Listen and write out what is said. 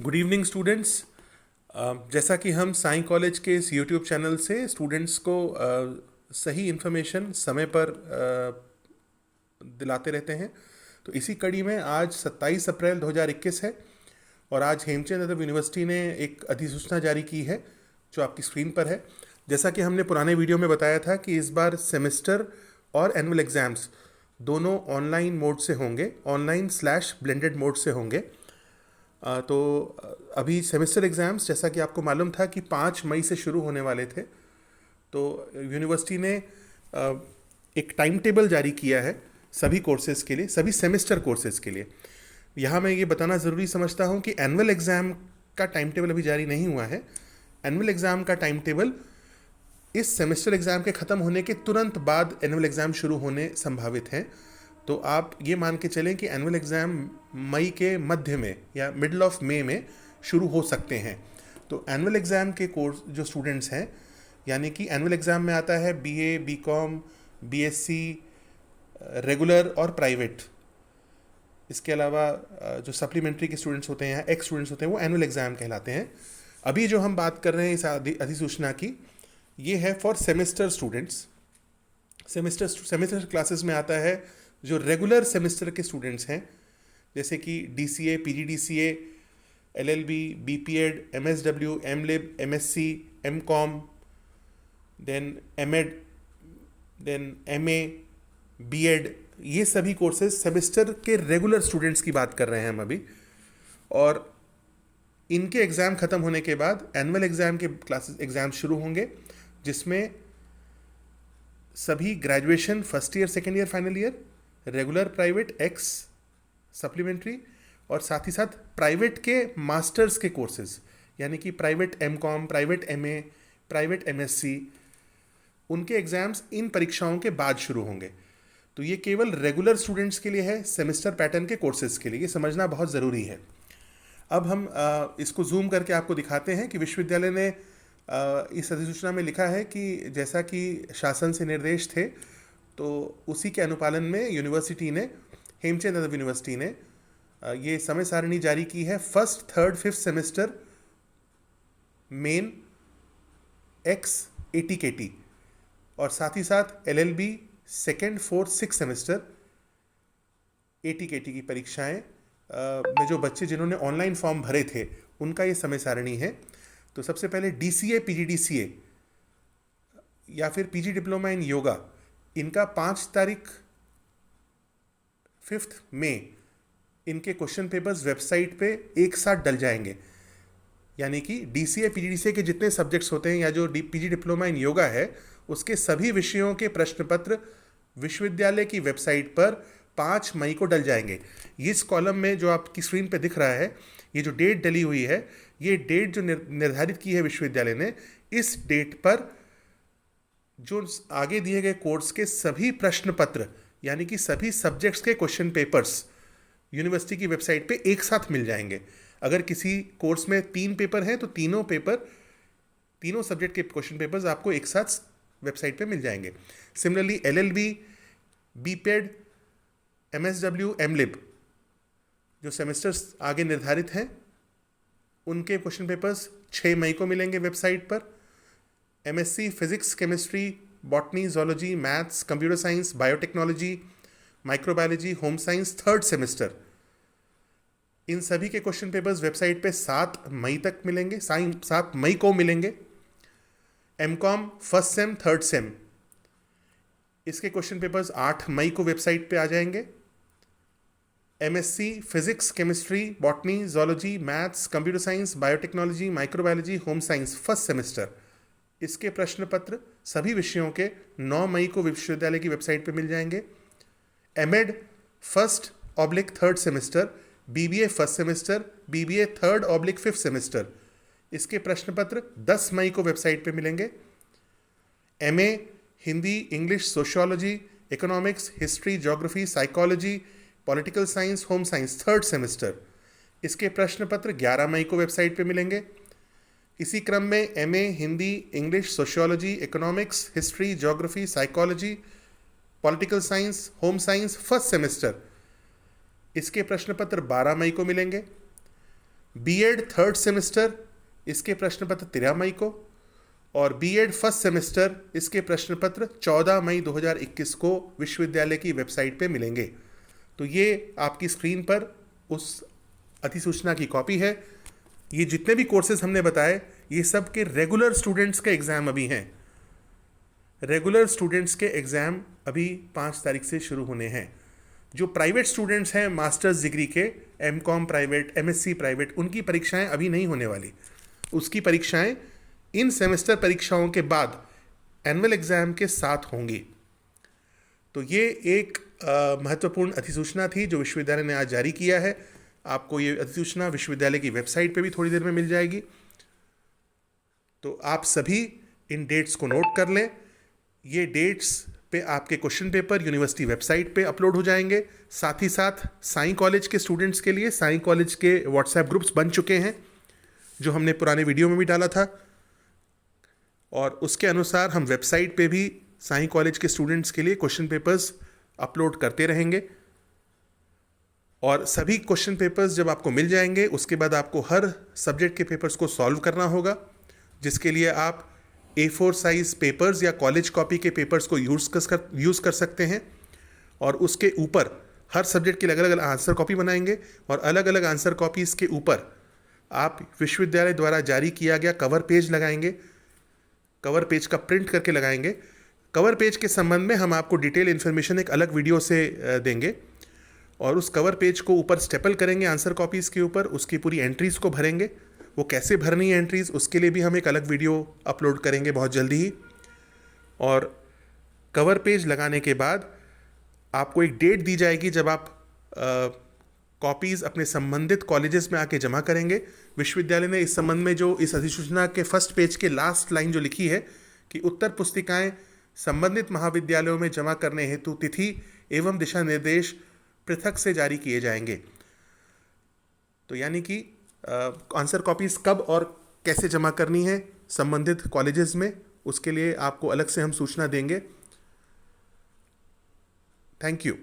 Good evening students. जैसा कि हम साई कॉलेज के इस यूट्यूब चैनल से स्टूडेंट्स को सही इन्फॉर्मेशन समय पर दिलाते रहते हैं, तो इसी कड़ी में आज 27 अप्रैल 2021 है और आज हेमचंद यादव यूनिवर्सिटी ने एक अधिसूचना जारी की है जो आपकी स्क्रीन पर है। जैसा कि हमने पुराने वीडियो में बताया था कि इस बार सेमेस्टर और एनुअल एग्ज़ाम्स दोनों ऑनलाइन मोड से होंगे, ऑनलाइन/ब्लेंडेड मोड से होंगे। अभी सेमेस्टर एग्ज़ाम्स जैसा कि आपको मालूम था कि 5 मई से शुरू होने वाले थे, तो यूनिवर्सिटी ने एक टाइम टेबल जारी किया है सभी कोर्सेज़ के लिए, सभी सेमेस्टर कोर्सेज़ के लिए। यहाँ मैं ये बताना ज़रूरी समझता हूँ कि एनुअल एग्ज़ाम का टाइम टेबल अभी जारी नहीं हुआ है। एनुअल एग्ज़ाम का टाइम टेबल इस सेमेस्टर एग्ज़ाम के ख़त्म होने के तुरंत बाद एनुअल एग्ज़ाम शुरू होने संभावित हैं। तो आप ये मान के चलें कि एनुअल एग्ज़ाम मई के मध्य में या मिडल ऑफ मई में शुरू हो सकते हैं। तो एनुअल एग्ज़ाम के कोर्स जो स्टूडेंट्स हैं, यानी कि एनुअल एग्ज़ाम में आता है बीए, बीकॉम, बीएससी, रेगुलर और प्राइवेट। इसके अलावा जो सप्लीमेंट्री के स्टूडेंट्स होते हैं, एक्स स्टूडेंट्स होते हैं, वो एनुअल एग्ज़ाम कहलाते हैं। अभी जो हम बात कर रहे हैं इस अधिसूचना की, ये है for semester students. Semester classes में आता है जो रेगुलर सेमेस्टर के स्टूडेंट्स हैं, जैसे कि DCA, PGDCA, LLB, BPEd, MSW, MLib, MSc, MCom, then MEd, then MA, BEd, ये सभी कोर्सेज सेमेस्टर के रेगुलर स्टूडेंट्स की बात कर रहे हैं हम अभी। और इनके एग्ज़ाम ख़त्म होने के बाद एनुअल एग्ज़ाम के क्लासेस एग्ज़ाम शुरू होंगे, जिसमें सभी graduation first year, second year, final year, regular, private, x, supplementary और साथ ही साथ प्राइवेट के मास्टर्स के कोर्सेज, यानी कि private M Com, private MA, private MSc, उनके एग्ज़ाम्स इन परीक्षाओं के बाद शुरू होंगे। तो ये केवल रेगुलर स्टूडेंट्स के लिए है, सेमेस्टर पैटर्न के कोर्सेज के लिए। ये समझना बहुत ज़रूरी है। अब हम इसको जूम करके आपको दिखाते हैं कि विश्वविद्यालय ने इस अधिसूचना में लिखा है कि जैसा कि शासन से निर्देश थे, तो उसी के अनुपालन में यूनिवर्सिटी ने, हेमचंद यादव यूनिवर्सिटी ने ये समय सारणी जारी की है। First, third, fifth semester main, x, ATKT, और साथ ही साथ LLB second, fourth, six semester ATKT की परीक्षाएं में जो बच्चे जिन्होंने ऑनलाइन फॉर्म भरे थे उनका ये समय सारणी है। तो सबसे पहले डीसीए, पीजीडीसीए या फिर पीजी डिप्लोमा इन योगा, इनका 5 तारीख 5 मई इनके क्वेश्चन पेपर्स वेबसाइट पे एक साथ डल जाएंगे। यानी कि डीसीए, पीजीडीसीए के जितने सब्जेक्ट्स होते हैं या जो पीजी डिप्लोमा इन योगा है, उसके सभी विषयों के प्रश्न पत्र विश्वविद्यालय की वेबसाइट पर 5 मई को डल जाएंगे। इस कॉलम में जो आपकी स्क्रीन पे दिख रहा है, ये जो डेट डली हुई है, ये डेट जो निर्धारित की है विश्वविद्यालय ने, इस डेट पर जो आगे दिए गए कोर्स के सभी प्रश्न पत्र, यानी कि सभी सब्जेक्ट्स के क्वेश्चन पेपर्स यूनिवर्सिटी की वेबसाइट पे एक साथ मिल जाएंगे। अगर किसी कोर्स में 3 पेपर हैं तो तीनों सब्जेक्ट के क्वेश्चन पेपर्स आपको एक साथ वेबसाइट पे मिल जाएंगे। सिमिलरली एलएलबी, बीपेड, एमएसडब्ल्यू, एमलिब, जो सेमेस्टर्स आगे निर्धारित हैं, उनके क्वेश्चन पेपर्स 6 मई को मिलेंगे वेबसाइट पर। MSc physics, chemistry, botany, zoology, maths, computer science, biotechnology, microbiology, home science, third semester, इन सभी के क्वेश्चन पेपर्स वेबसाइट पे 7 मई तक मिलेंगे, 7 मई को मिलेंगे। M Com first sem, third sem, इसके क्वेश्चन पेपर्स 8 मई को वेबसाइट पे आ जाएंगे। MSc physics, chemistry, botany, zoology, maths, computer science, biotechnology, microbiology, home science, first semester, इसके प्रश्न पत्र सभी विषयों के 9 मई को विश्वविद्यालय की वेबसाइट पे मिल जाएंगे। MEd first third semester, BBA first semester, BBA third fifth semester, इसके प्रश्न पत्र 10 मई को वेबसाइट पे मिलेंगे। MA Hindi, English, sociology, economics, history, geography, psychology, political science, home science, third semester, इसके प्रश्न पत्र 11 मई को वेबसाइट पे मिलेंगे। इसी क्रम में MA Hindi, English, sociology, economics, history, geography, psychology, political science, home science, first semester, इसके प्रश्न पत्र 12 मई को मिलेंगे। बीएड थर्ड सेमेस्टर इसके प्रश्न पत्र 13 मई को, और बीएड फर्स्ट सेमेस्टर इसके प्रश्न पत्र 14 मई 2021 को विश्वविद्यालय की वेबसाइट पे मिलेंगे। तो ये आपकी स्क्रीन पर उस अधिसूचना की कॉपी है। ये जितने भी कोर्सेज हमने बताए ये सब के रेगुलर स्टूडेंट्स के एग्ज़ाम अभी हैं। रेगुलर स्टूडेंट्स के एग्ज़ाम अभी 5 तारीख से शुरू होने हैं। जो प्राइवेट स्टूडेंट्स हैं मास्टर्स डिग्री के, एमकॉम प्राइवेट, एमएससी प्राइवेट, उनकी परीक्षाएं अभी नहीं होने वाली। उसकी परीक्षाएं इन सेमेस्टर परीक्षाओं के बाद एनुअल एग्ज़ाम के साथ होंगी। तो ये एक महत्वपूर्ण अधिसूचना थी जो विश्वविद्यालय ने आज जारी किया है। आपको ये अधिसूचना विश्वविद्यालय की वेबसाइट पे भी थोड़ी देर में मिल जाएगी। तो आप सभी इन डेट्स को नोट कर लें। ये डेट्स पे आपके क्वेश्चन पेपर यूनिवर्सिटी वेबसाइट पे अपलोड हो जाएंगे। साथ ही साथ साई कॉलेज के स्टूडेंट्स के लिए साई कॉलेज के व्हाट्सएप ग्रुप्स बन चुके हैं, जो हमने पुराने वीडियो में भी डाला था, और उसके अनुसार हम वेबसाइट पे भी साई कॉलेज के स्टूडेंट्स के लिए क्वेश्चन पेपर्स अपलोड करते रहेंगे। और सभी क्वेश्चन पेपर्स जब आपको मिल जाएंगे उसके बाद आपको हर सब्जेक्ट के पेपर्स को सॉल्व करना होगा, जिसके लिए आप A4 साइज पेपर्स या कॉलेज कॉपी के पेपर्स को यूज़ कर सकते हैं। और उसके ऊपर हर सब्जेक्ट के अलग अलग आंसर कॉपी बनाएंगे, और अलग अलग आंसर कॉपीज़ के ऊपर आप विश्वविद्यालय द्वारा जारी किया गया कवर पेज लगाएंगे। कवर पेज का प्रिंट करके लगाएंगे। कवर पेज के संबंध में हम आपको डिटेल इन्फॉर्मेशन एक अलग वीडियो से देंगे, और उस कवर पेज को ऊपर स्टेपल करेंगे आंसर कॉपीज़ के ऊपर, उसकी पूरी एंट्रीज़ को भरेंगे। वो कैसे भरनी है एंट्रीज़, उसके लिए भी हम एक अलग वीडियो अपलोड करेंगे बहुत जल्दी ही। और कवर पेज लगाने के बाद आपको एक डेट दी जाएगी जब आप कॉपीज़ अपने संबंधित कॉलेजेस में आके जमा करेंगे। विश्वविद्यालय ने इस संबंध में जो इस अधिसूचना के फर्स्ट पेज के लास्ट लाइन जो लिखी है कि उत्तर पुस्तिकाएं संबंधित महाविद्यालयों में जमा करने हेतु तिथि एवं दिशा निर्देश पृथक से जारी किए जाएंगे। तो यानी कि आंसर कॉपीज़ कब और कैसे जमा करनी है संबंधित कॉलेजेस में, उसके लिए आपको अलग से हम सूचना देंगे। Thank you.